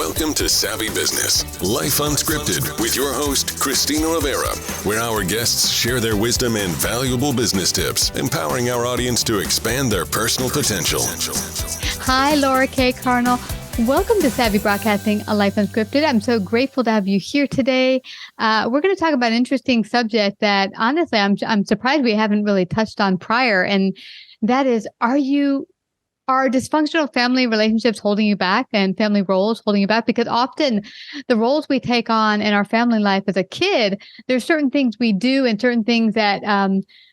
Welcome to Savvy Business, Life Unscripted, with your host, Christina Rivera, where our guests share their wisdom and valuable business tips, empowering our audience to expand their personal potential. Hi, Laura K. Connell. Welcome to Savvy Broadcasting, a Life Unscripted. I'm so grateful to have you here today. We're going to talk about an interesting subject that, honestly, I'm surprised we haven't really touched on prior, and that is, are dysfunctional family relationships holding you back and family roles holding you back? Because often the roles we take on in our family life as a kid, there's certain things we do and certain things that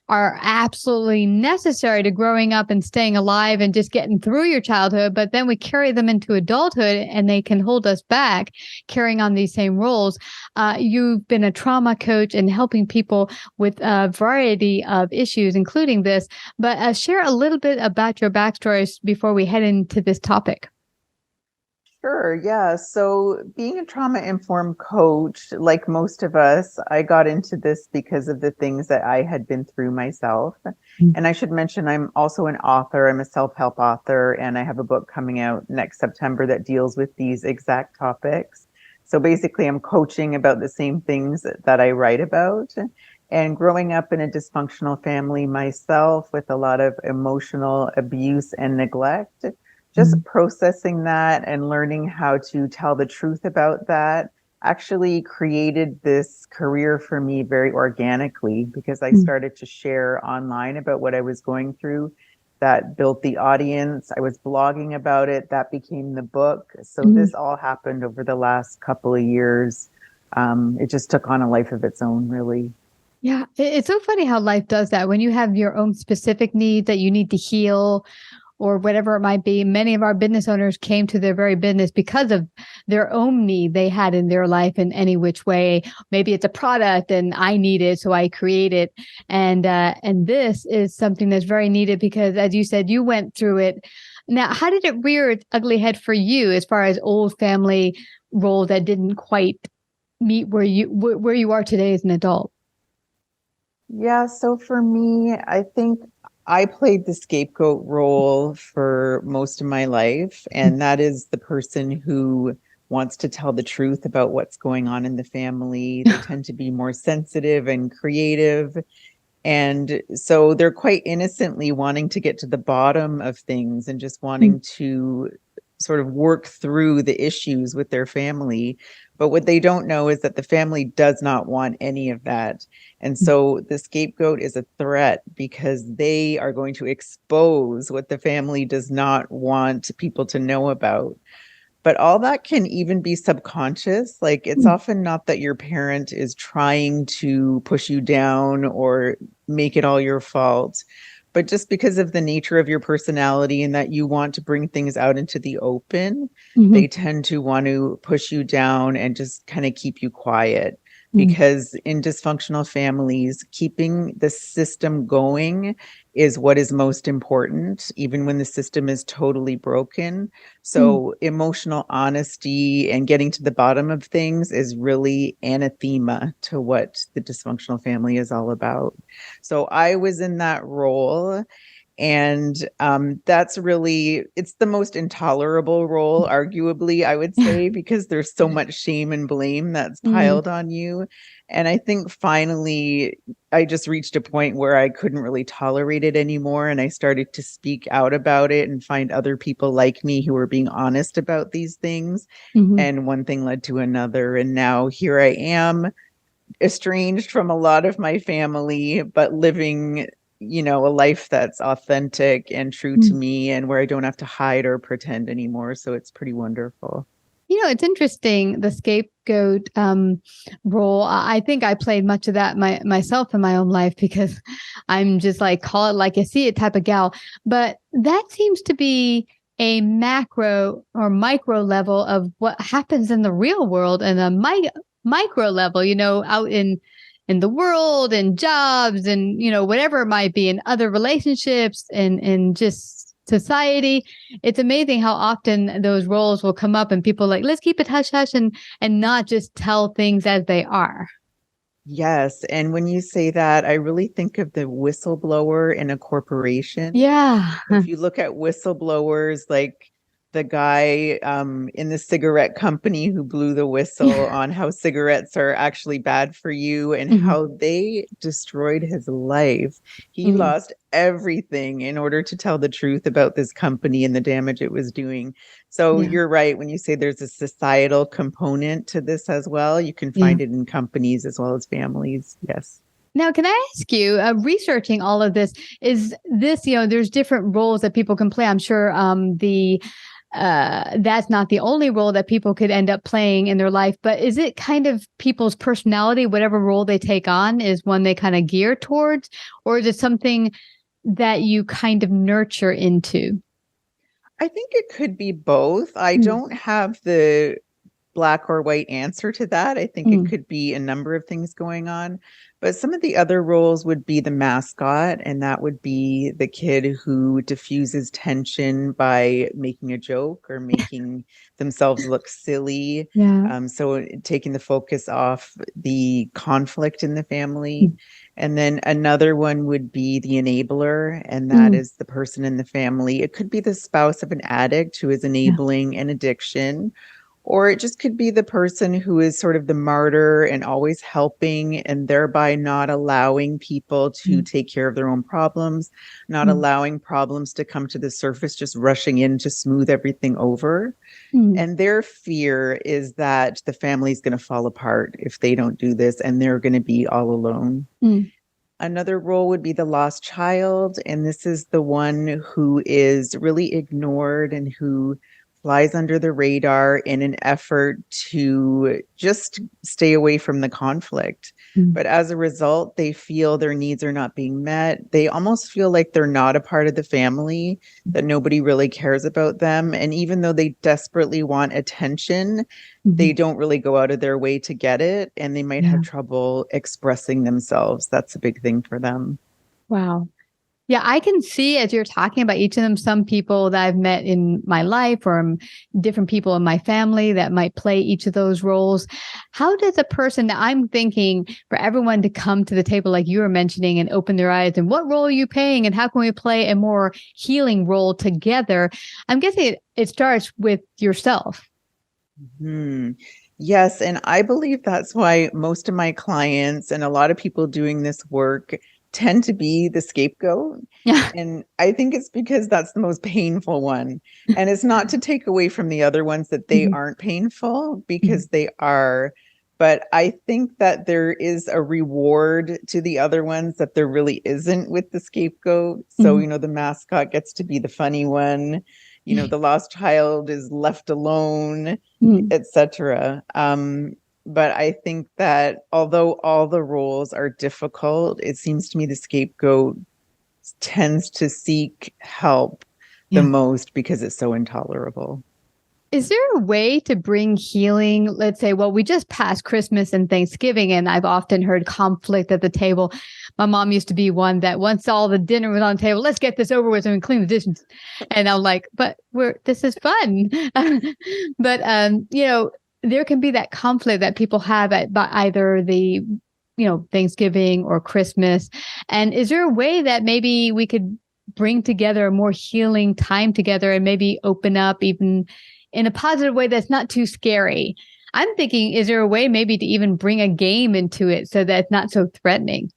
are absolutely necessary to growing up and staying alive and just getting through your childhood. But then we carry them into adulthood and they can hold us back carrying on these same roles. You've been a trauma coach and helping people with a variety of issues, including this. But share a little bit about your backstory before we head into this topic. Sure. Yeah. So being a trauma-informed coach, like most of us, I got into this because of the things that I had been through myself. Mm-hmm. And I should mention, I'm also an author. I'm a self-help author, and I have a book coming out next September that deals with these exact topics. So basically, I'm coaching about the same things that I write about. And growing up in a dysfunctional family myself with a lot of emotional abuse and neglect, just processing that and learning how to tell the truth about that actually created this career for me very organically, because I started to share online about what I was going through. That built the audience. I was blogging about it. That became the book. So this all happened over the last couple of years. It just took on a life of its own, really. Yeah, it's so funny how life does that. When you have your own specific needs that you need to heal, or whatever it might be. Many of our business owners came to their very business because of their own need they had in their life in any which way. Maybe it's a product and I need it, so I create it. And this is something that's very needed because, as you said, you went through it. Now, how did it rear its ugly head for you as far as old family roles that didn't quite meet where you are today as an adult? Yeah, so for me, I think I played the scapegoat role for most of my life, and that is the person who wants to tell the truth about what's going on in the family. They tend to be more sensitive and creative, and so they're quite innocently wanting to get to the bottom of things and just wanting to sort of work through the issues with their family. But what they don't know is that the family does not want any of that. And so the scapegoat is a threat because they are going to expose what the family does not want people to know about. But all that can even be subconscious. Like, it's often not that your parent is trying to push you down or make it all your fault, but just because of the nature of your personality and that you want to bring things out into the open, they tend to want to push you down and just kind of keep you quiet. Because in dysfunctional families, keeping the system going is what is most important, even when the system is totally broken. So emotional honesty and getting to the bottom of things is really anathema to what the dysfunctional family is all about. So I was in that role. And that's really, it's the most intolerable role, arguably, I would say, because there's so much shame and blame that's piled on you. And I think finally, I just reached a point where I couldn't really tolerate it anymore. And I started to speak out about it and find other people like me who were being honest about these things. And one thing led to another. And now here I am, estranged from a lot of my family, but living a life that's authentic and true to me, and where I don't have to hide or pretend anymore. So it's pretty wonderful. It's interesting, the scapegoat role. I think I played much of that myself in my own life because I'm just like, call it like I see it type of gal. But that seems to be a macro or micro level of what happens in the real world, and a micro level, out in the world and jobs and, whatever it might be, in other relationships and just society. It's amazing how often those roles will come up and people like, let's keep it hush hush and not just tell things as they are. Yes. And when you say that, I really think of the whistleblower in a corporation. Yeah. If you look at whistleblowers, like the guy in the cigarette company who blew the whistle on how cigarettes are actually bad for you and how they destroyed his life. He lost everything in order to tell the truth about this company and the damage it was doing. So you're right when you say there's a societal component to this as well. You can find it in companies as well as families. Yes. Now, can I ask you, researching all of this, is this, there's different roles that people can play. I'm sure that's not the only role that people could end up playing in their life, but is it kind of people's personality, whatever role they take on is one they kind of gear towards, or is it something that you kind of nurture into? I think it could be both. I don't have the black or white answer to that. I think it could be a number of things going on. But some of the other roles would be the mascot, and that would be the kid who diffuses tension by making a joke or making themselves look silly. So taking the focus off the conflict in the family. And then another one would be the enabler, and that is the person in the family. It could be the spouse of an addict who is enabling an addiction. Or it just could be the person who is sort of the martyr and always helping and thereby not allowing people to take care of their own problems, not allowing problems to come to the surface, just rushing in to smooth everything over. And their fear is that the family is going to fall apart if they don't do this and they're going to be all alone. Another role would be the lost child. And this is the one who is really ignored and who flies under the radar in an effort to just stay away from the conflict. But as a result, they feel their needs are not being met. They almost feel like they're not a part of the family, that nobody really cares about them. And even though they desperately want attention, they don't really go out of their way to get it. And they might have trouble expressing themselves. That's a big thing for them. Wow. Yeah, I can see as you're talking about each of them, some people that I've met in my life or different people in my family that might play each of those roles. How does a person, I'm thinking for everyone to come to the table like you were mentioning and open their eyes, and what role are you playing and how can we play a more healing role together? I'm guessing it starts with yourself. Yes, and I believe that's why most of my clients and a lot of people doing this work tend to be the scapegoat. And I think it's because that's the most painful one. And it's not to take away from the other ones that they aren't painful, because they are. But I think that there is a reward to the other ones that there really isn't with the scapegoat. So, the mascot gets to be the funny one. The lost child is left alone, etc. But I think that although all the roles are difficult, it seems to me the scapegoat tends to seek help the most because it's so intolerable. Is there a way to bring healing? Let's say, well, we just passed Christmas and Thanksgiving, and I've often heard conflict at the table. My mom used to be one that once all the dinner was on the table, let's get this over with and clean the dishes. And I'm like, but this is fun. But, there can be that conflict that people have at either the, Thanksgiving or Christmas. And is there a way that maybe we could bring together a more healing time together and maybe open up even in a positive way that's not too scary? I'm thinking, is there a way maybe to even bring a game into it so that it's not so threatening?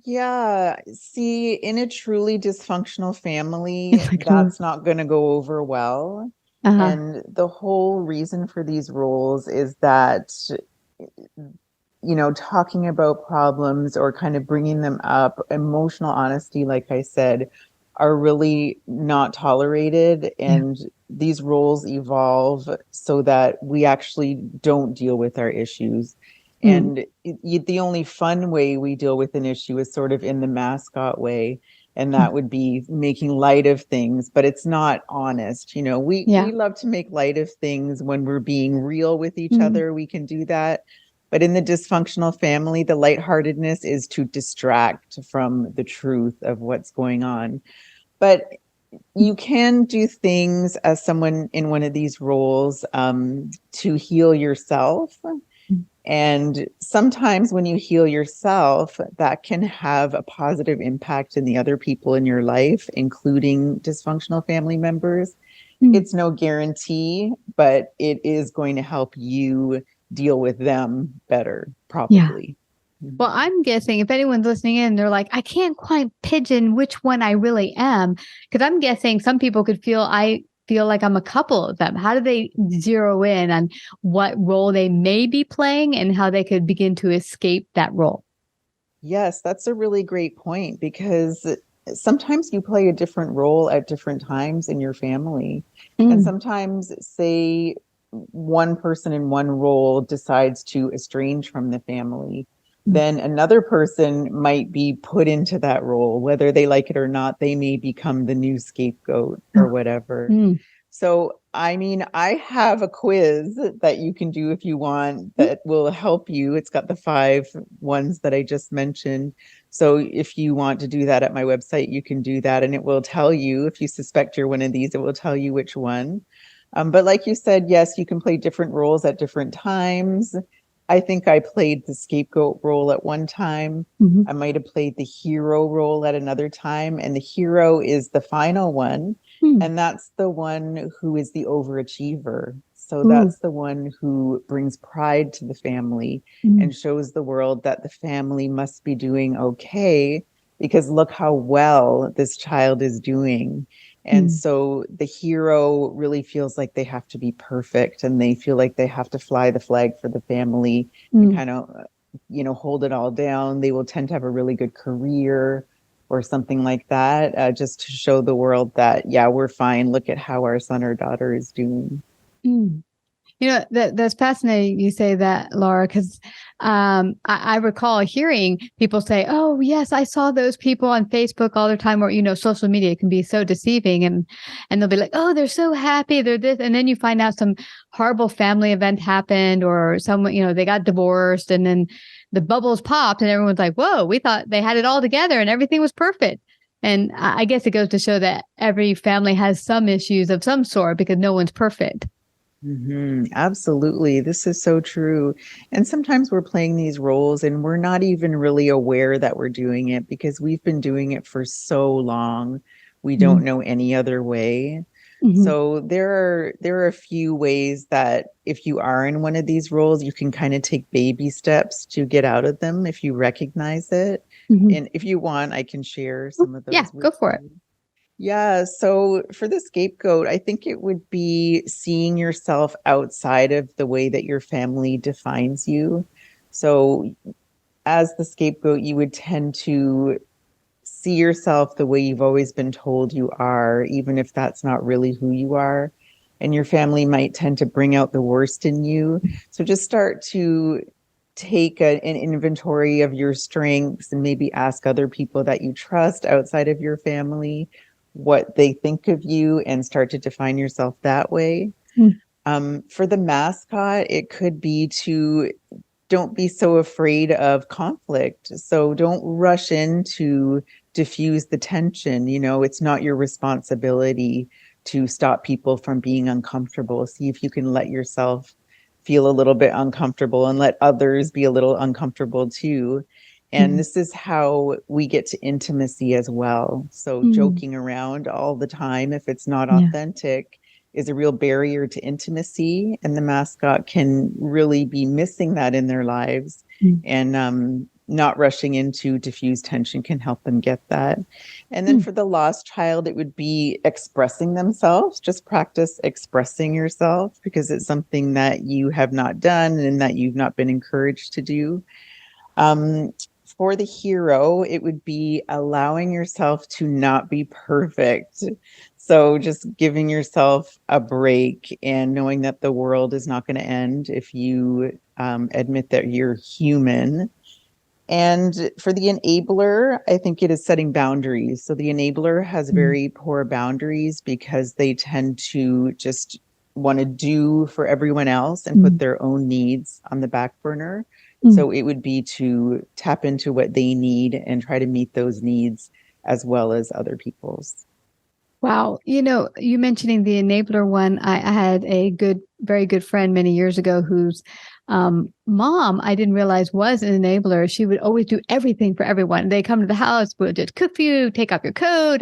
Yeah. See, in a truly dysfunctional family, that's not going to go over well. And the whole reason for these roles is that, talking about problems or kind of bringing them up, emotional honesty, like I said, are really not tolerated. And these roles evolve so that we actually don't deal with our issues. And the only fun way we deal with an issue is sort of in the mascot way. And that would be making light of things, but it's not honest. We love to make light of things when we're being real with each other. We can do that. But in the dysfunctional family, the lightheartedness is to distract from the truth of what's going on. But you can do things as someone in one of these roles to heal yourself. And sometimes when you heal yourself, that can have a positive impact in the other people in your life, including dysfunctional family members. It's no guarantee, but it is going to help you deal with them better, probably. Well, I'm guessing if anyone's listening in, they're like, I can't quite pigeon which one I really am. Because I'm guessing some people could feel I feel like I'm a couple of them. How do they zero in on what role they may be playing and how they could begin to escape that role? Yes, that's a really great point, because sometimes you play a different role at different times in your family. And sometimes, say, one person in one role decides to estrange from the family, then another person might be put into that role, whether they like it or not. They may become the new scapegoat or whatever. So, I mean, I have a quiz that you can do if you want that will help you. It's got the 5 ones that I just mentioned. So if you want to do that at my website, you can do that. And it will tell you, if you suspect you're one of these, it will tell you which one. But like you said, yes, you can play different roles at different times. I think I played the scapegoat role at one time. I might have played the hero role at another time. And the hero is the final one. And that's the one who is the overachiever. So that's the one who brings pride to the family and shows the world that the family must be doing okay, because look how well this child is doing. And so the hero really feels like they have to be perfect, and they feel like they have to fly the flag for the family and kind of, hold it all down. They will tend to have a really good career or something like that, just to show the world that, yeah, we're fine. Look at how our son or daughter is doing. That's fascinating you say that, Laura, because I recall hearing people say, oh, yes, I saw those people on Facebook all the time, or, social media can be so deceiving. And they'll be like, oh, they're so happy. They're this. And then you find out some horrible family event happened, or someone, they got divorced, and then the bubbles popped and everyone's like, whoa, we thought they had it all together and everything was perfect. And I guess it goes to show that every family has some issues of some sort because no one's perfect. Absolutely. This is so true. And sometimes we're playing these roles and we're not even really aware that we're doing it, because we've been doing it for so long. We don't know any other way. So there are a few ways that if you are in one of these roles, you can kind of take baby steps to get out of them if you recognize it. And if you want, I can share some of those. Yeah, go for it. Yeah. So for the scapegoat, I think it would be seeing yourself outside of the way that your family defines you. So as the scapegoat, you would tend to see yourself the way you've always been told you are, even if that's not really who you are. And your family might tend to bring out the worst in you. So just start to take an inventory of your strengths and maybe ask other people that you trust outside of your family what they think of you, and start to define yourself that way. For the mascot, it could be to don't be so afraid of conflict. So don't rush in to diffuse the tension. It's not your responsibility to stop people from being uncomfortable. See if you can let yourself feel a little bit uncomfortable and let others be a little uncomfortable too. And this is how we get to intimacy as well. So joking around all the time, if it's not authentic, is a real barrier to intimacy. And the mascot can really be missing that in their lives. And not rushing into diffuse tension can help them get that. And then for the lost child, it would be expressing themselves. Just practice expressing yourself, because it's something that you have not done and that you've not been encouraged to do. For the hero, it would be allowing yourself to not be perfect. So just giving yourself a break and knowing that the world is not going to end if you admit that you're human. And for the enabler, I think it is setting boundaries. So the enabler has very poor boundaries because they tend to just want to do for everyone else and put their own needs on the back burner. So it would be to tap into what they need and try to meet those needs as well as other people's. Wow. You mentioning the enabler one, I had a very good friend many years ago whose mom, I didn't realize was an enabler. She would always do everything for everyone. They come to the house, we'll just cook for you, take off your coat,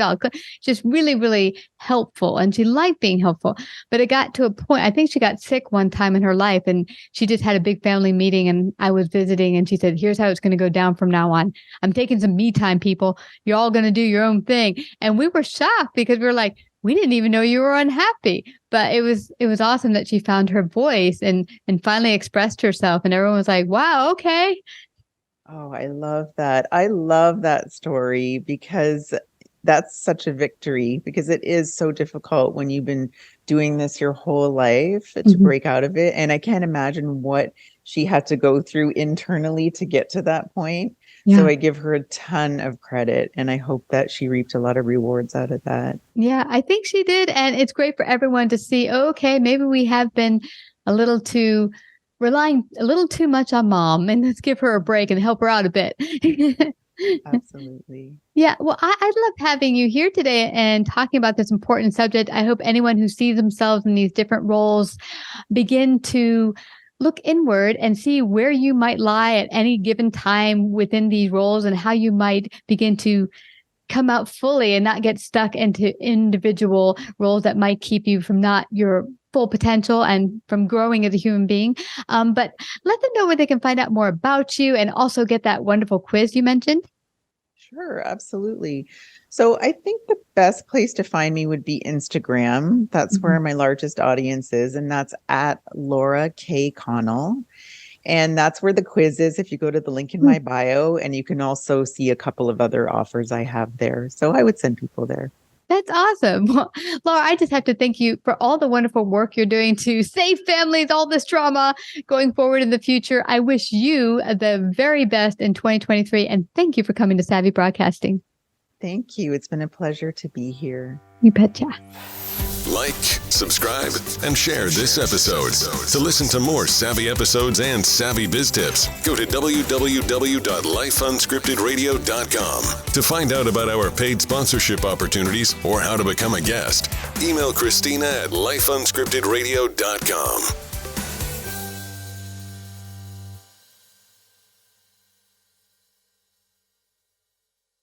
just really, really helpful. And she liked being helpful. But it got to a point, I think she got sick one time in her life and she just had a big family meeting and I was visiting and she said, here's how it's going to go down from now on. I'm taking some me time, people. You're all going to do your own thing. And we were shocked because we were like, we didn't even know you were unhappy, but it was awesome that she found her voice and finally expressed herself. And everyone was like, wow, okay. Oh, I love that. I love that story because that's such a victory because it is so difficult when you've been doing this your whole life to break out of it. And I can't imagine what she had to go through internally to get to that point. Yeah. So I give her a ton of credit and I hope that she reaped a lot of rewards out of that. Yeah, I think she did. And it's great for everyone to see, okay, maybe we have been relying a little too much on mom and let's give her a break and help her out a bit. Absolutely. Yeah. Well, I love having you here today and talking about this important subject. I hope anyone who sees themselves in these different roles begin to look inward and see where you might lie at any given time within these roles and how you might begin to come out fully and not get stuck into individual roles that might keep you from not your full potential and from growing as a human being. But let them know where they can find out more about you and also get that wonderful quiz you mentioned. Sure, absolutely. So I think the best place to find me would be Instagram. That's where my largest audience is. And that's at Laura K. Connell. And that's where the quiz is if you go to the link in my bio. And you can also see a couple of other offers I have there. So I would send people there. That's awesome. Well, Laura, I just have to thank you for all the wonderful work you're doing to save families, all this trauma going forward in the future. I wish you the very best in 2023. And thank you for coming to Savvy Broadcasting. Thank you. It's been a pleasure to be here. You betcha. Like, subscribe, and share this episode. To listen to more savvy episodes and savvy biz tips, go to www.lifeunscriptedradio.com. To find out about our paid sponsorship opportunities or how to become a guest, email Christina at lifeunscriptedradio.com.